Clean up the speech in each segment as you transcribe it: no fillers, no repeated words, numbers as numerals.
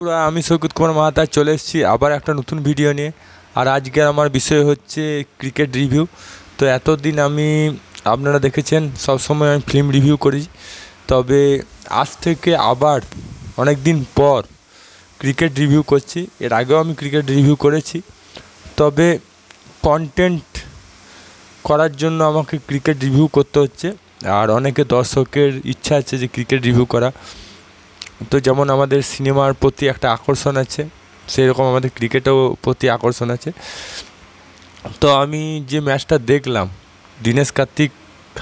আমি সৈকত কুমার মাহাতা চলে এসেছি আবার একটা নতুন ভিডিও নিয়ে। আর আজকের আমার বিষয় হচ্ছে ক্রিকেট রিভিউ। তো এতদিন আমি আপনারা দেখেছেন সবসময় আমি ফিল্ম রিভিউ করি, তবে আজ থেকে আবার অনেক দিন পর ক্রিকেট রিভিউ করছি। এর আগেও আমি ক্রিকেট রিভিউ করেছি, তবে কন্টেন্ট করার জন্য আমাকে ক্রিকেট রিভিউ করতে হচ্ছে। আর অনেকে দর্শকের ইচ্ছা আছে যে ক্রিকেট রিভিউ করা, তো যেমন আমাদের সিনেমার প্রতি একটা আকর্ষণ আছে, সেই রকম আমাদের ক্রিকেটেও প্রতি আকর্ষণ আছে। তো আমি যে ম্যাচটা দেখলাম, দীনেশ কার্তিক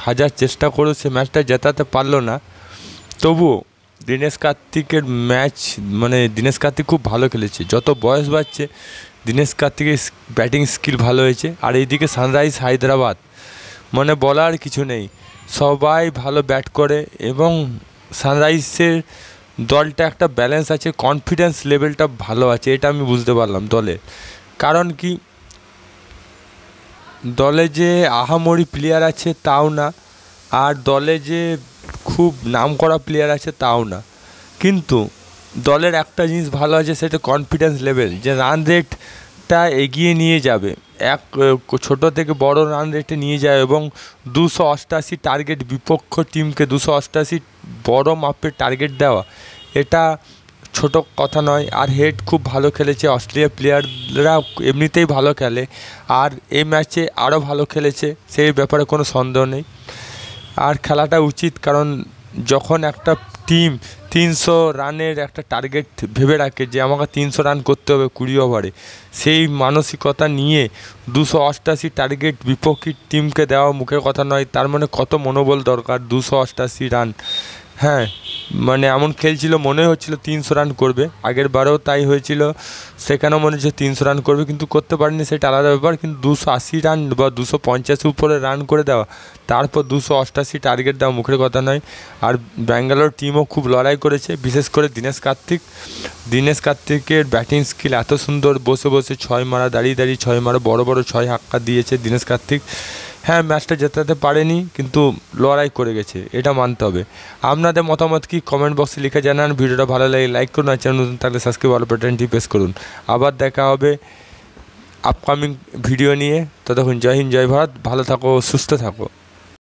হাজার চেষ্টা করেও সে ম্যাচটা জেতাতে পারলো না, তবুও দীনেশ কার্তিকের ম্যাচ দীনেশ কার্তিক খুব ভালো খেলেছে। যত বয়স বাড়ছে দীনেশ কার্তিকের ব্যাটিং স্কিল ভালো হয়েছে। আর এইদিকে সানরাইজ হায়দ্রাবাদ বলার কিছু নেই, সবাই ভালো ব্যাট করে এবং সানরাইজের দলটা একটা ব্যালেন্স আছে, কনফিডেন্স লেভেলটা ভালো আছে, এটা আমি বুঝতে পারলাম দলের। কারণ কি, দলে যে আহামরি প্লেয়ার আছে তাও না, আর দলে যে খুব নামকরা প্লেয়ার আছে তাও না, কিন্তু দলের একটা জিনিস ভালো আছে, সেটা কনফিডেন্স লেভেল, যে রান রেটটা এগিয়ে নিয়ে যাবে, ছোটো থেকে বড় রান রেটে নিয়ে যায় এবং 288 টার্গেট, বিপক্ষ টিমকে 288 বড় মাপের টার্গেট দেওয়া, এটা ছোটো কথা নয়। আর হেড খুব ভালো খেলেছে, অস্ট্রেলিয়ার প্লেয়াররা এমনিতেই ভালো খেলে, আর এই ম্যাচে আরও ভালো খেলেছে, সেই ব্যাপারে কোনো সন্দেহ নেই। আর খেলাটা উচিত, কারণ যখন একটা টিম 300 রানের একটা টার্গেট ভেবে রাখে যে আমাকে 300 রান করতে হবে 20 ওভারে, সেই মানসিকতা নিয়ে 288 টার্গেট বিপক্ষী টিমকে দেওয়া মুখের কথা নয়। তার কত মনোবল দরকার, 288 রান। হ্যাঁ, এমন খেলছিল, মনে হচ্ছিল 300 রান করবে, আগের বারেও তাই হয়েছিল, সেখানেও মনে হচ্ছে 300 রান করবে, কিন্তু করতে পারেনি, সেটা আলাদা ব্যাপার। কিন্তু 280 রান বা 250 উপরে রান করে দেওয়া, তারপর 288 টার্গেট দেওয়া মুখের কথা নয়। আর ব্যাঙ্গালোর টিমও খুব লড়াই করেছে, বিশেষ করে দীনেশ কার্তিকের ব্যাটিং স্কিল এত সুন্দর, বসে বসে 6 মারা, দাঁড়িয়ে দাঁড়িয়ে 6 মারা, বড় বড় 6 হাক্কা দিয়েছে দীনেশ কার্তিক। হ্যাঁ, ম্যাচটা জেতাতে পারেনি, কিন্তু লড়াই করে গেছে, এটা মানতে হবে। আপনাদের মতামত কি কমেন্ট বক্সে লিখে জানান। ভিডিওটা ভালো লাগে লাইক করুন, আর চ্যানেল নতুন থাকলে সাবস্ক্রাইব বাটনটি প্রেস করুন। আবার দেখা হবে আপকামিং ভিডিও নিয়ে। ততক্ষণ জয় হিন্দ, জয় ভারত, ভালো থাকো, সুস্থ থাকো।